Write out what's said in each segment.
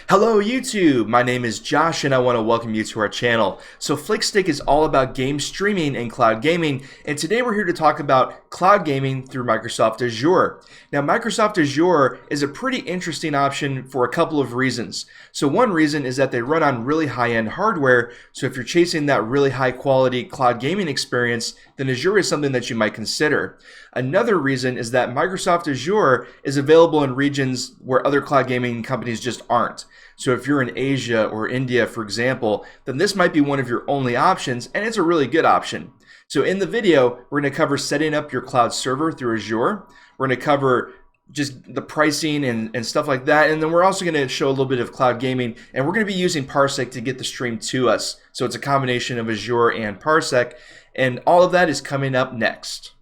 Hello YouTube, my name is Josh and I want to welcome you to our channel. So Flickstiq is all about game streaming and cloud gaming, and today we're here to talk about cloud gaming through Microsoft Azure. Now Microsoft Azure is a pretty interesting option for a couple of reasons. So one reason is that they run on really high-end hardware, so if you're chasing that really high quality cloud gaming experience, then Azure is something that you might consider. Another reason is that Microsoft Azure is available in regions where other cloud gaming companies just aren't. So if you're in Asia or India, for example, then this might be one of your only options, and it's a really good option. So in the video, we're going to cover setting up your cloud server through Azure. We're going to cover just the pricing and stuff like that, and then we're also going to show a little bit of cloud gaming, and we're going to be using Parsec to get the stream to us. So it's a combination of Azure and Parsec, and all of that is coming up next.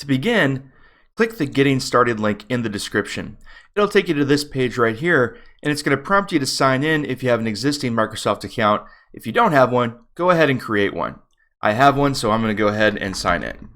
To begin, click the Getting Started link in the description. It'll take you to this page right here, and it's going to prompt you to sign in if you have an existing Microsoft account. If you don't have one, go ahead and create one. I have one, so I'm going to go ahead and sign in.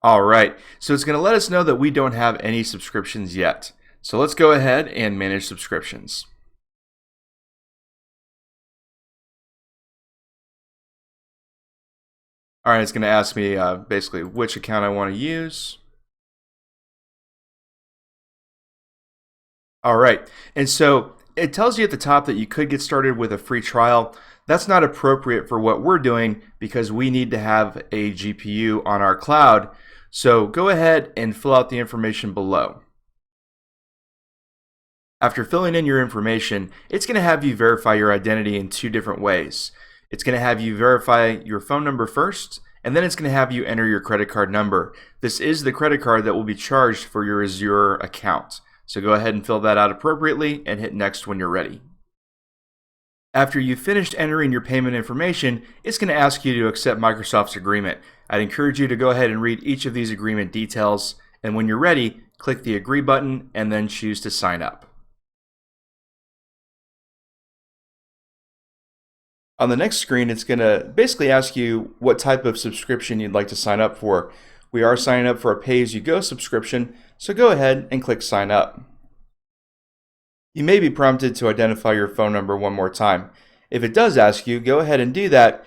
All right, so it's going to let us know that we don't have any subscriptions yet. So let's go ahead and manage subscriptions. All right, it's going to ask me basically which account I want to use. All right, and so it tells you at the top that you could get started with a free trial. That's not appropriate for what we're doing because we need to have a GPU on our cloud. So go ahead and fill out the information below. After filling in your information, it's going to have you verify your identity in two different ways. It's going to have you verify your phone number first, and then it's going to have you enter your credit card number. This is the credit card that will be charged for your Azure account. So go ahead and fill that out appropriately and hit next when you're ready. After you've finished entering your payment information, it's going to ask you to accept Microsoft's agreement. I'd encourage you to go ahead and read each of these agreement details, and when you're ready, click the Agree button and then choose to sign up. On the next screen, it's going to basically ask you what type of subscription you'd like to sign up for. We are signing up for a pay-as-you-go subscription, so go ahead and click Sign Up. You may be prompted to identify your phone number one more time. If it does ask you, go ahead and do that.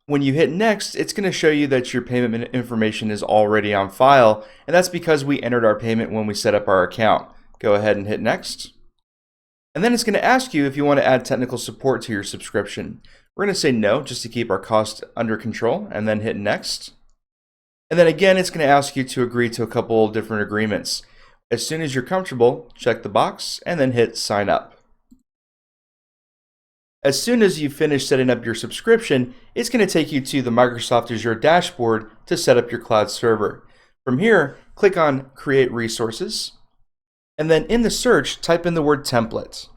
When you hit Next, it's going to show you that your payment information is already on file, and that's because we entered our payment when we set up our account. Go ahead and hit Next. And then it's going to ask you if you want to add technical support to your subscription. We're going to say no, just to keep our costs under control, and then hit Next. And then again, it's going to ask you to agree to a couple different agreements. As soon as you're comfortable, check the box and then hit Sign Up. As soon as you've finished setting up your subscription, it's going to take you to the Microsoft Azure dashboard to set up your cloud server. From here, click on Create Resources, and then in the search, type in the word Template.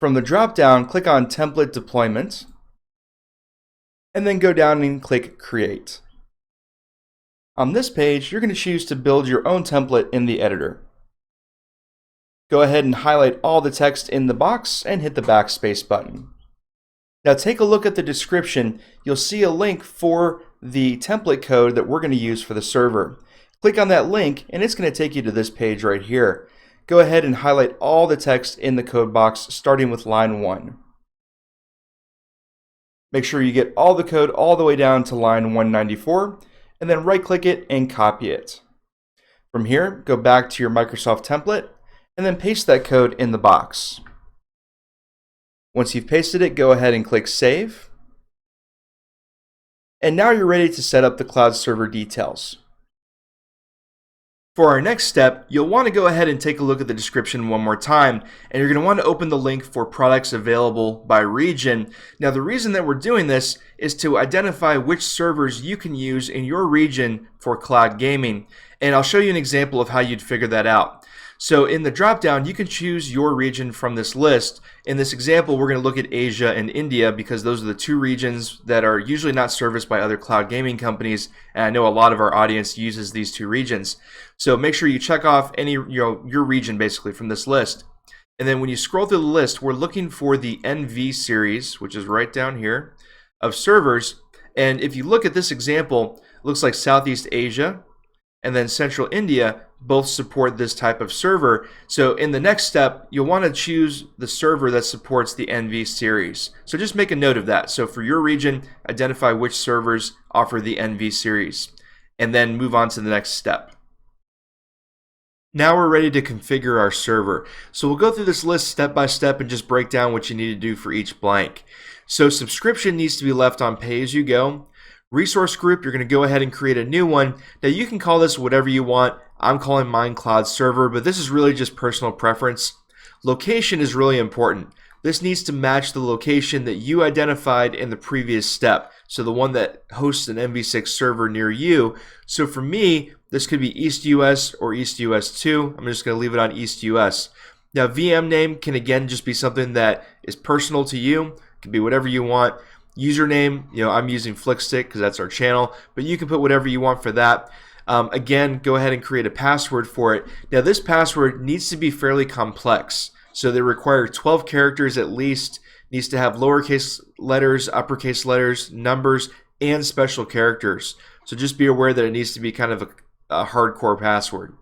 From the drop-down, click on Template Deployment, and then go down and click Create. On this page, you're going to choose to build your own template in the editor. Go ahead and highlight all the text in the box and hit the backspace button. Now take a look at the description. You'll see a link for the template code that we're going to use for the server. Click on that link and it's going to take you to this page right here. Go ahead and highlight all the text in the code box starting with line 1. Make sure you get all the code all the way down to line 194. And then right-click it and copy it. From here, go back to your Microsoft template and then paste that code in the box. Once you've pasted it, go ahead and click Save. And now you're ready to set up the cloud server details. For our next step, you'll want to go ahead and take a look at the description one more time, and you're going to want to open the link for products available by region. Now the reason that we're doing this is to identify which servers you can use in your region for cloud gaming, and I'll show you an example of how you'd figure that out. So in the dropdown, you can choose your region from this list. In this example, we're going to look at Asia and India because those are the two regions that are usually not serviced by other cloud gaming companies. And I know a lot of our audience uses these two regions. So make sure you check off any your region basically from this list. And then when you scroll through the list, we're looking for the NV series, which is right down here, of servers. And if you look at this example, it looks like Southeast Asia and then Central India both support this type of server. So in the next step, you'll want to choose the server that supports the NV series. So just make a note of that. So for your region, identify which servers offer the NV series, and then move on to the next step. Now we're ready to configure our server. So we'll go through this list step by step and just break down what you need to do for each blank. So subscription needs to be left on pay-as-you-go. Resource group, you're going to go ahead and create a new one. Now you can call this whatever you want. I'm calling mine Cloud Server, but this is really just personal preference. Location is really important. This needs to match the location that you identified in the previous step. So the one that hosts an MV6 server near you. So for me, this could be East US or East US 2. I'm just going to leave it on East US. Now VM name can again just be something that is personal to you. It can be whatever you want. Username, I'm using Flickstiq because that's our channel, but you can put whatever you want for that. Again, go ahead and create a password for it. Now this password needs to be fairly complex. So they require 12 characters at least, needs to have lowercase letters, uppercase letters, numbers, and special characters. So just be aware that it needs to be kind of a hardcore password.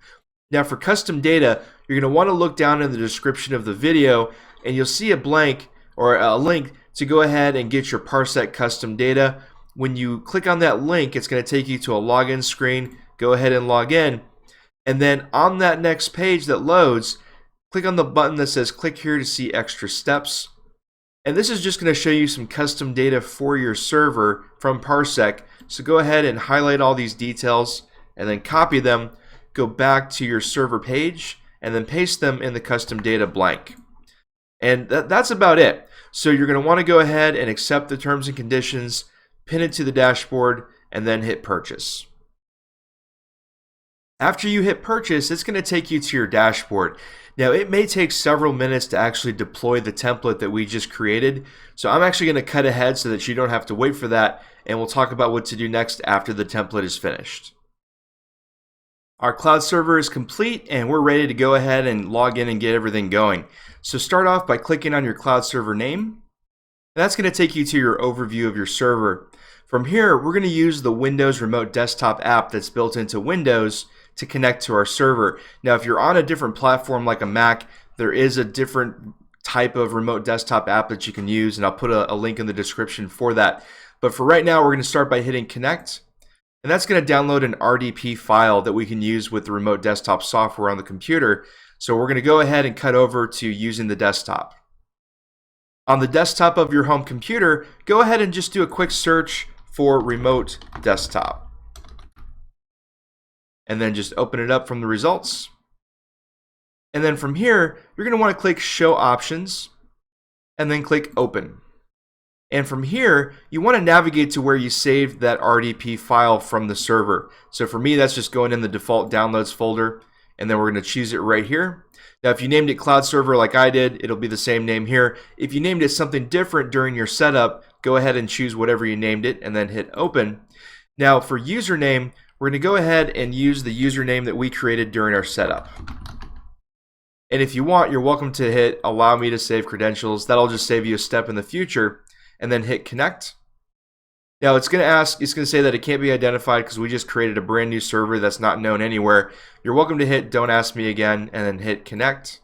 Now for custom data, you're going to want to look down in the description of the video and you'll see a blank or a link to go ahead and get your Parsec custom data. When you click on that link, it's going to take you to a login screen. Go ahead and log in. And then on that next page that loads, click on the button that says click here to see extra steps. And this is just going to show you some custom data for your server from Parsec. So go ahead and highlight all these details and then copy them, go back to your server page, and then paste them in the custom data blank. And that's about it. So you're going to want to go ahead and accept the terms and conditions, pin it to the dashboard, and then hit purchase. After you hit purchase, it's going to take you to your dashboard. Now it may take several minutes to actually deploy the template that we just created. So I'm actually going to cut ahead so that you don't have to wait for that, and we'll talk about what to do next after the template is finished. Our cloud server is complete and we're ready to go ahead and log in and get everything going. So start off by clicking on your cloud server name. That's going to take you to your overview of your server. From here, we're going to use the Windows Remote Desktop app that's built into Windows to connect to our server. Now, if you're on a different platform like a Mac, there is a different type of remote desktop app that you can use, and I'll put a link in the description for that. But for right now, we're going to start by hitting connect. And that's going to download an RDP file that we can use with the remote desktop software on the computer. So we're going to go ahead and cut over to using the desktop. On the desktop of your home computer, go ahead and just do a quick search for remote desktop. And then just open it up from the results. And then from here, you're going to want to click Show Options and then click Open. And from here, you want to navigate to where you saved that RDP file from the server. So for me, that's just going in the default downloads folder, and then we're going to choose it right here. Now, if you named it Cloud Server like I did, it'll be the same name here. If you named it something different during your setup, go ahead and choose whatever you named it and then hit Open. Now, for username, we're going to go ahead and use the username that we created during our setup. And if you want, you're welcome to hit Allow me to save credentials. That'll just save you a step in the future. And then hit connect. Now it's going to say that it can't be identified because we just created a brand new server that's not known anywhere. You're welcome to hit don't ask me again and then hit connect.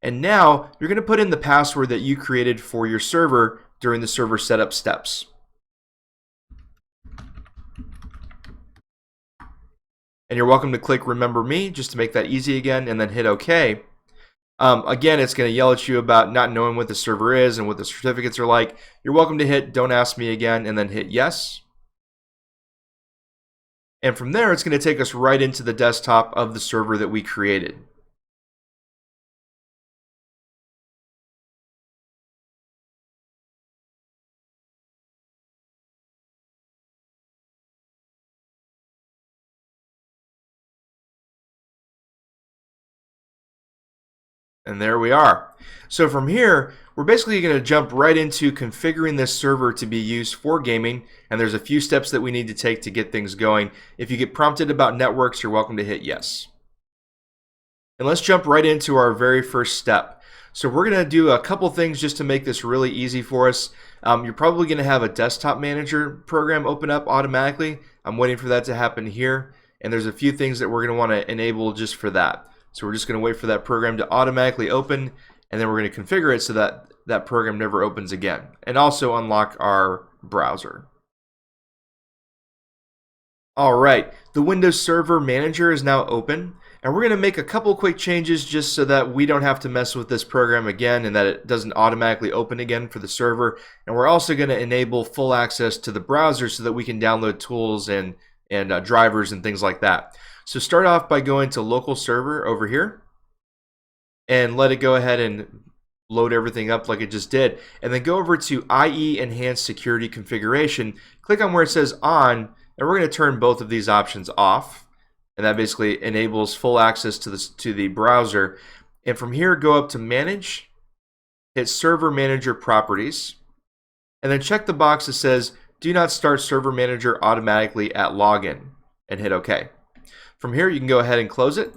And now you're going to put in the password that you created for your server during the server setup steps. And you're welcome to click remember me just to make that easy again and then hit OK. Again, it's going to yell at you about not knowing what the server is and what the certificates are like. You're welcome to hit don't ask me again and then hit yes. And from there, it's going to take us right into the desktop of the server that we created. And there we are. So from here, we're basically going to jump right into configuring this server to be used for gaming. And there's a few steps that we need to take to get things going. If you get prompted about networks, you're welcome to hit yes. And let's jump right into our very first step. So we're going to do a couple things just to make this really easy for us. You're probably going to have a desktop manager program open up automatically. I'm waiting for that to happen here. And there's a few things that we're going to want to enable just for that. So we're just going to wait for that program to automatically open, and then we're going to configure it so that that program never opens again. And also unlock our browser. All right, the Windows Server Manager is now open, and we're going to make a couple quick changes just so that we don't have to mess with this program again and that it doesn't automatically open again for the server. And we're also going to enable full access to the browser so that we can download tools and drivers and things like that. So start off by going to local server over here and let it go ahead and load everything up like it just did. And then go over to IE Enhanced Security Configuration, click on where it says on, and we're going to turn both of these options off. And that basically enables full access to the browser. And from here, go up to Manage, hit Server Manager Properties, and then check the box that says Do not start Server Manager automatically at login, and hit OK. From here, you can go ahead and close it.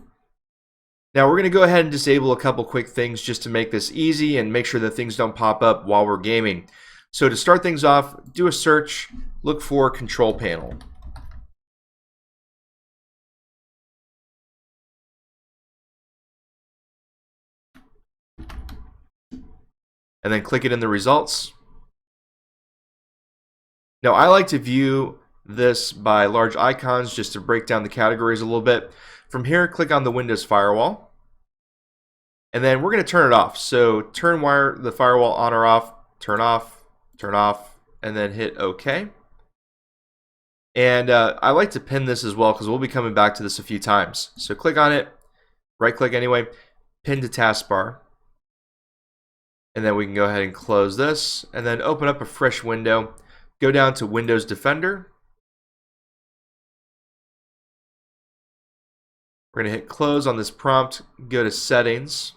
Now we're going to go ahead and disable a couple quick things just to make this easy and make sure that things don't pop up while we're gaming. So to start things off, do a search, look for Control Panel. And then click it in the results. Now I like to view this by large icons just to break down the categories a little bit. From here, click on the Windows Firewall. And then we're going to turn it off. So turn the firewall on or off, turn off, and then hit OK. And I like to pin this as well because we'll be coming back to this a few times. So click on it, right click anyway, pin to taskbar. And then we can go ahead and close this and then open up a fresh window. Go down to Windows Defender. We're going to hit close on this prompt, go to settings,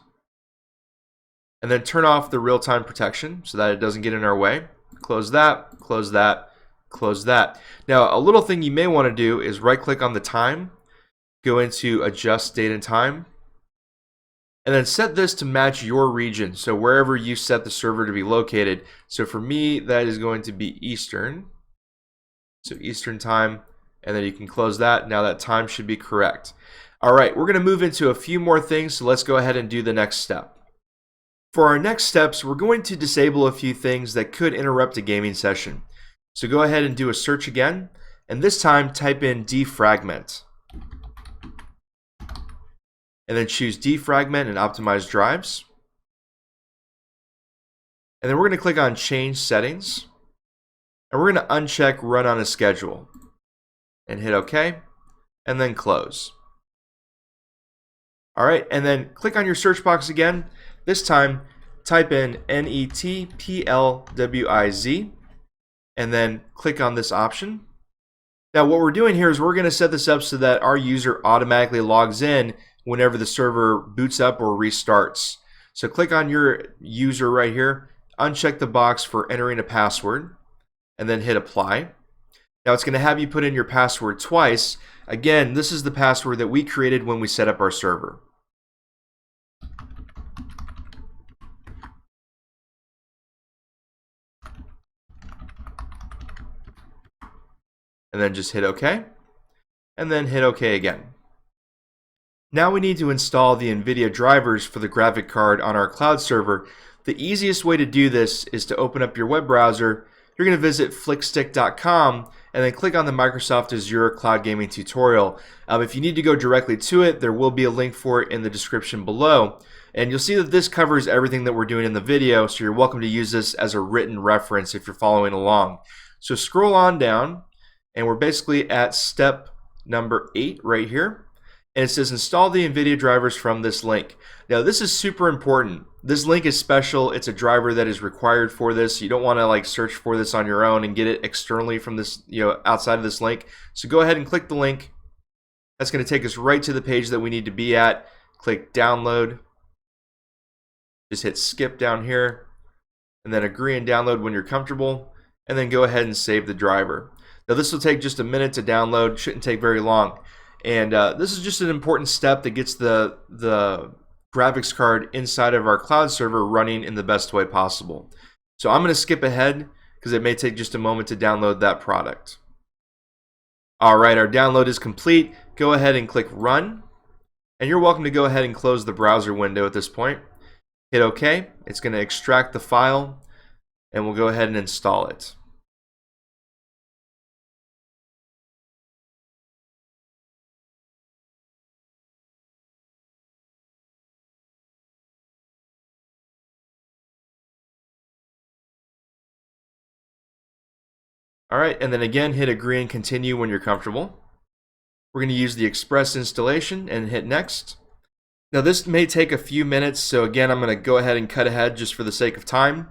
and then turn off the real-time protection so that it doesn't get in our way. Close that, close that, close that. Now, a little thing you may want to do is right-click on the time, go into Adjust Date and Time, and then set this to match your region, so wherever you set the server to be located. So for me, that is going to be Eastern. So Eastern time, and then you can close that. Now that time should be correct. All right, we're going to move into a few more things, so let's go ahead and do the next step. For our next steps, we're going to disable a few things that could interrupt a gaming session. So go ahead and do a search again, and this time type in defragment. And then choose defragment and optimize drives. And then we're going to click on change settings. And we're going to uncheck run on a schedule. And hit OK. And then close. All right, and then click on your search box again. This time type in NETPLWIZ. And then click on this option. Now what we're doing here is we're going to set this up so that our user automatically logs in whenever the server boots up or restarts. So click on your user right here, uncheck the box for entering a password, and then hit apply. Now it's going to have you put in your password twice. Again, this is the password that we created when we set up our server. And then just hit OK, and then hit OK again. Now we need to install the Nvidia drivers for the graphic card on our cloud server. The easiest way to do this is to open up your web browser. You're going to visit flickstiq.com and then click on the Microsoft Azure Cloud Gaming tutorial. If you need to go directly to it, there will be a link for it in the description below. And you'll see that this covers everything that we're doing in the video, so you're welcome to use this as a written reference if you're following along. So scroll on down, and we're basically at step number 8 right here. And it says install the Nvidia drivers from this link. Now this is super important. This link is special. It's a driver that is required for this. You don't want to like search for this on your own and get it externally from this, outside of this link. So go ahead and click the link. That's going to take us right to the page that we need to be at. Click download. Just hit skip down here, and then agree and download when you're comfortable, and then go ahead and save the driver. Now this will take just a minute to download, shouldn't take very long. And this is just an important step that gets the graphics card inside of our cloud server running in the best way possible. So I'm going to skip ahead because it may take just a moment to download that product. Alright, our download is complete. Go ahead and click Run. And you're welcome to go ahead and close the browser window at this point. Hit OK. It's going to extract the file, and we'll go ahead and install it. Alright, and then again hit agree and continue when you're comfortable. We're going to use the Express installation and hit next. Now this may take a few minutes, so again I'm going to go ahead and cut ahead just for the sake of time.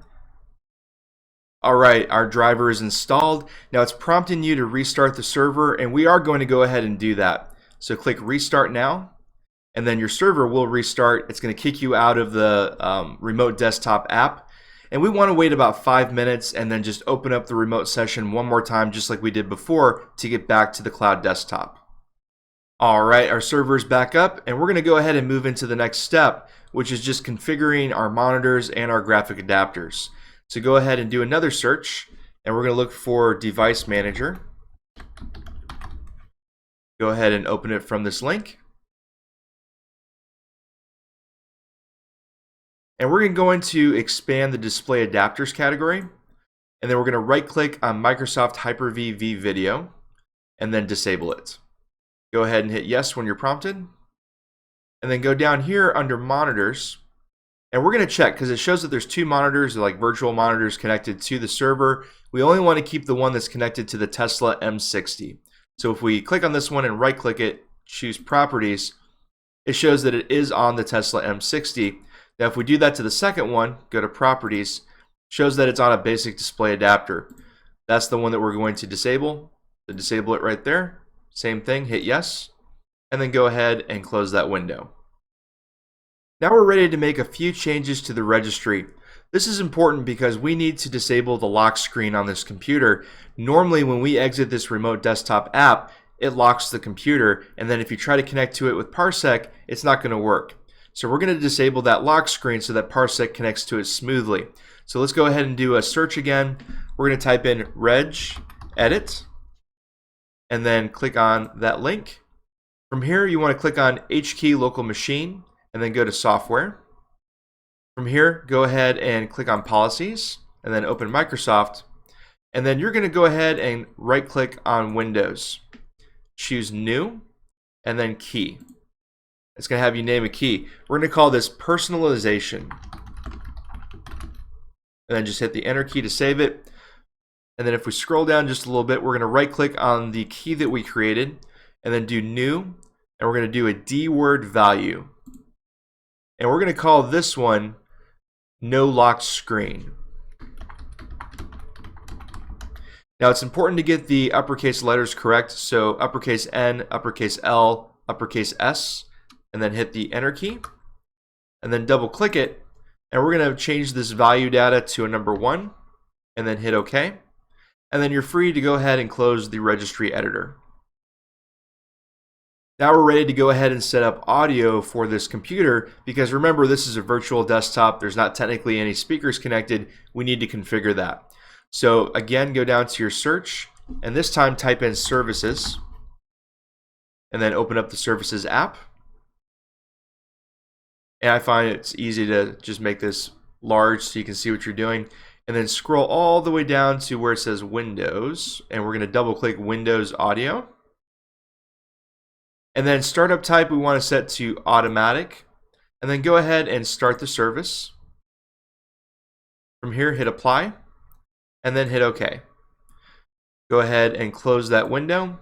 Alright, our driver is installed. Now it's prompting you to restart the server, and we are going to go ahead and do that. So click restart now, and then your server will restart. It's going to kick you out of the remote desktop app. And we want to wait about 5 minutes and then just open up the remote session one more time just like we did before to get back to the cloud desktop. Alright, our server is back up, and we're going to go ahead and move into the next step, which is just configuring our monitors and our graphic adapters. So go ahead and do another search, and we're going to look for Device Manager. Go ahead and open it from this link. And we're going to expand the display adapters category, and then we're going to right click on Microsoft Hyper-V vVideo and then disable it. Go ahead and hit yes when you're prompted, and then go down here under monitors, and we're going to check because it shows that there's two monitors, like virtual monitors connected to the server. We only want to keep the one that's connected to the Tesla M60. So if we click on this one and right click it, choose properties, it shows that it is on the Tesla M60. Now if we do that to the second one, go to properties, shows that it's on a basic display adapter. That's the one that we're going to disable. So disable it right there. Same thing, hit yes, and then go ahead and close that window. Now we're ready to make a few changes to the registry. This is important because we need to disable the lock screen on this computer. Normally when we exit this remote desktop app, it locks the computer, and then if you try to connect to it with Parsec, it's not going to work. So we're going to disable that lock screen so that Parsec connects to it smoothly. So let's go ahead and do a search again. We're going to type in regedit, and then click on that link. From here you want to click on HKey local machine and then go to software. From here go ahead and click on policies and then open Microsoft, and then you're going to go ahead and right click on Windows, choose new, and then key. It's going to have you name a key. We're going to call this personalization, and then just hit the enter key to save it. And then if we scroll down just a little bit, we're going to right click on the key that we created and then do new, and we're going to do a D-word value, and we're going to call this one no locked screen. Now it's important to get the uppercase letters correct, so uppercase N, uppercase L, uppercase S, and then hit the enter key, and then double click it, and we're going to change this value data to a number 1, and then hit OK. And then you're free to go ahead and close the registry editor. Now we're ready to go ahead and set up audio for this computer, because remember, this is a virtual desktop. There's not technically any speakers connected. We need to configure that. So again, go down to your search, and this time type in services, and then open up the services app. And I find it's easy to just make this large so you can see what you're doing. And then scroll all the way down to where it says Windows, and we're going to double click Windows Audio. And then startup type we want to set to automatic, and then go ahead and start the service. From here hit apply, and then hit OK. Go ahead and close that window.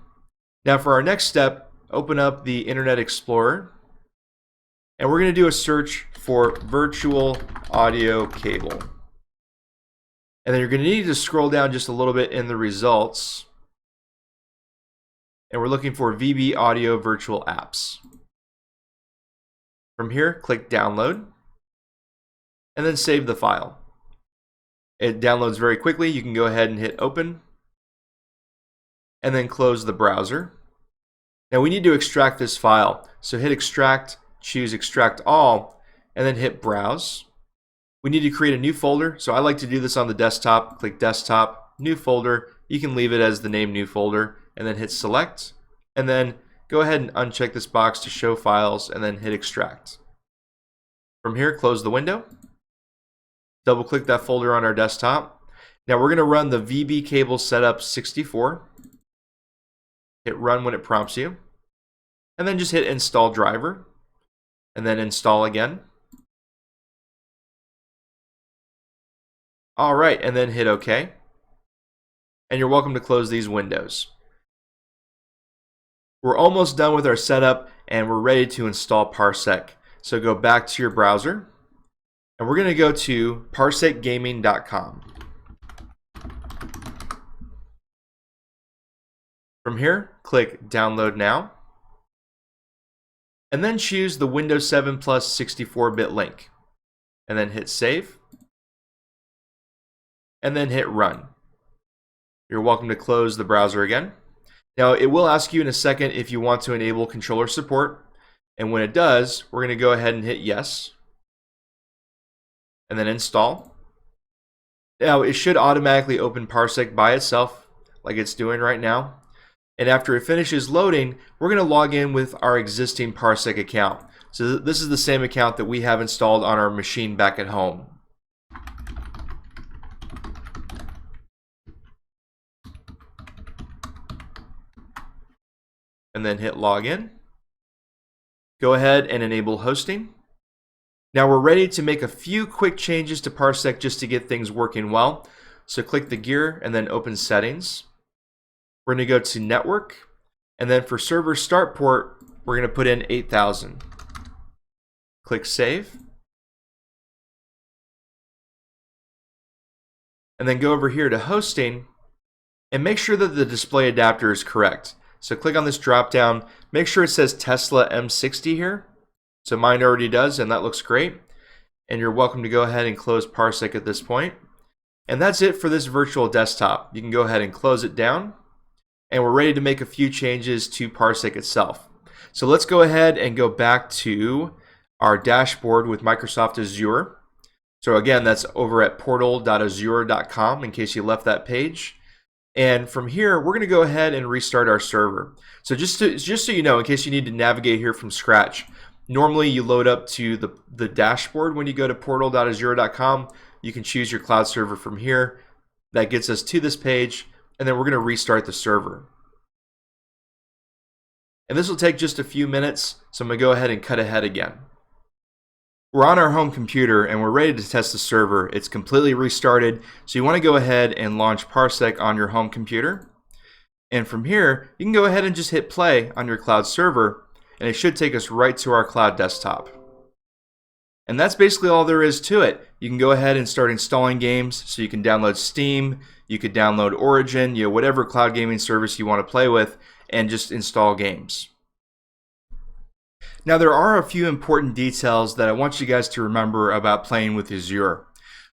Now for our next step, open up the Internet Explorer, and we're going to do a search for virtual audio cable. And then you're going to need to scroll down just a little bit in the results. And we're looking for VB Audio Virtual Apps. From here, click Download. and then save the file. It downloads very quickly. You can go ahead and hit open and then close the browser. Now we need to extract this file. So hit extract, choose extract all, and then hit browse. We need to create a new folder. So I like to do this on the desktop. Click desktop, new folder. You can leave it as the name new folder and then hit select. And then go ahead and uncheck this box to show files and then hit extract. From here, close the window. Double click that folder on our desktop. Now we're going to run the VB cable setup 64. Hit run when it prompts you. And then just hit install driver. And then install again. All right, and then hit OK. And you're welcome to close these windows. We're almost done with our setup and we're ready to install Parsec. So go back to your browser and we're going to go to parsecgaming.com. From here, click download now and then choose the Windows 7 Plus 64-bit link and then hit save and then hit run. You're welcome to close the browser again. Now it will ask you in a second if you want to enable controller support, and when it does, we're going to go ahead and hit yes and then install. Now it should automatically open Parsec by itself like it's doing right now, and after it finishes loading, we're going to log in with our existing Parsec account. So this is the same account that we have installed on our machine back at home. And then hit login. Go ahead and enable hosting. Now we're ready to make a few quick changes to Parsec just to get things working well. So click the gear and then open settings. We're going to go to network, and then for server start port, we're going to put in 8000. Click save. And then go over here to hosting and make sure that the display adapter is correct. So click on this drop down, make sure it says Tesla M60 here. So mine already does, and that looks great. And you're welcome to go ahead and close Parsec at this point. And that's it for this virtual desktop. You can go ahead and close it down. And we're ready to make a few changes to Parsec itself. So let's go ahead and go back to our dashboard with Microsoft Azure. So again, that's over at portal.azure.com in case you left that page. And from here, we're going to go ahead and restart our server. So just so you know, in case you need to navigate here from scratch, normally you load up to the dashboard when you go to portal.azure.com. You can choose your cloud server from here. That gets us to this page, and then we're going to restart the server. And this will take just a few minutes, so I'm going to go ahead and cut ahead again. We're on our home computer and we're ready to test the server. It's completely restarted, so you want to go ahead and launch Parsec on your home computer. And from here, you can go ahead and just hit play on your cloud server, and it should take us right to our cloud desktop. And that's basically all there is to it. You can go ahead and start installing games, so you can download Steam, you could download Origin, whatever cloud gaming service you want to play with, and just install games. Now there are a few important details that I want you guys to remember about playing with Azure.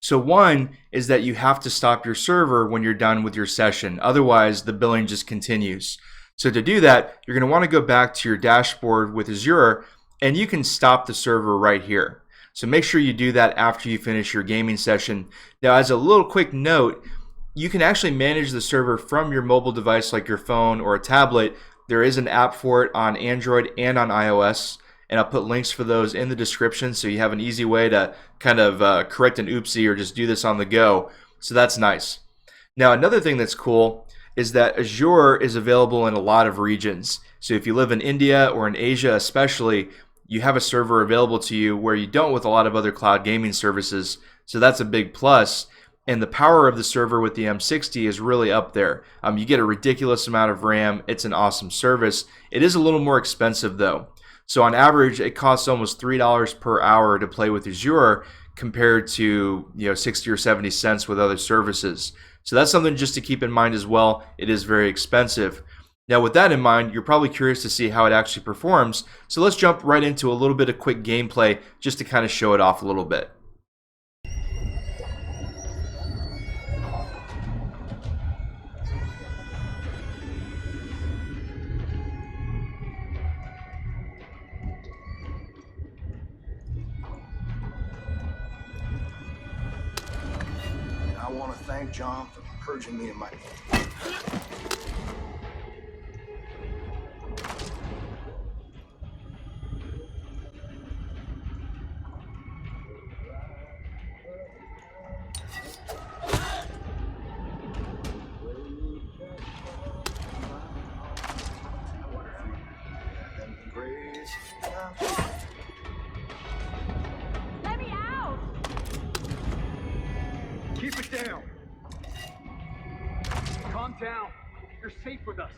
So one is that you have to stop your server when you're done with your session. Otherwise, the billing just continues. So to do that, you're going to want to go back to your dashboard with Azure, and you can stop the server right here. So make sure you do that after you finish your gaming session. Now, as a little quick note, you can actually manage the server from your mobile device like your phone or a tablet. There is an app for it on Android and on iOS, and I'll put links for those in the description so you have an easy way to kind of correct an oopsie or just do this on the go. So that's nice. Now, another thing that's cool is that Azure is available in a lot of regions. So if you live in India or in Asia especially, you have a server available to you where you don't with a lot of other cloud gaming services. So that's a big plus. And the power of the server with the M60 is really up there. You get a ridiculous amount of RAM. It's an awesome service. It is a little more expensive though. So on average, it costs almost $3 per hour to play with Azure compared to 60 or 70 cents with other services. So that's something just to keep in mind as well. It is very expensive. Now with that in mind, you're probably curious to see how it actually performs. So let's jump right into a little bit of quick gameplay just to kind of show it off a little bit. want to thank John for purging me of my... Let me out! Keep it down. Calm down. You're safe with us.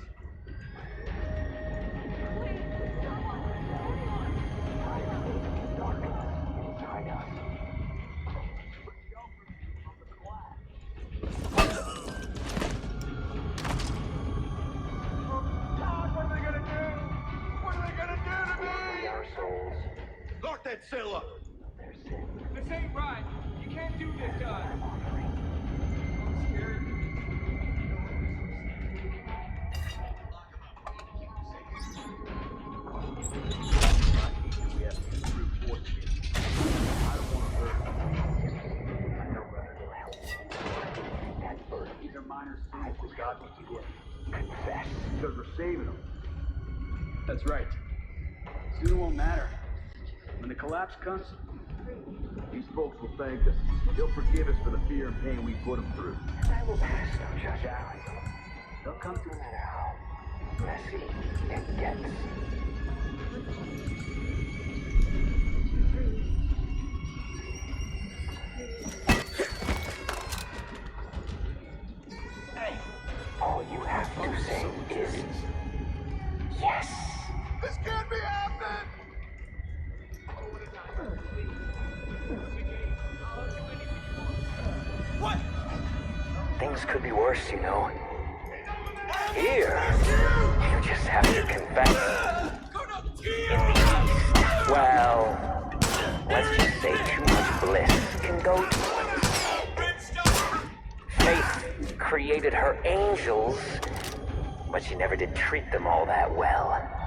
Lock that cell up! This ain't right. You can't do this, guys. I'm scared. These are minor sins that God wants to get. Confess. Because we're saving them. That's right. Soon it won't matter. When the collapse comes, these folks will thank us. They'll forgive us for the fear and pain we put them through. I will pass no judgment on you, They'll come to no matter how messy it gets. Hey! All you have to say is yes. This can't be happening! What? Things could be worse, you know. Here, you just have to confess. In the East, well, let's just say too much bliss can go towards. Faith created her angels, but she never did treat them all that well.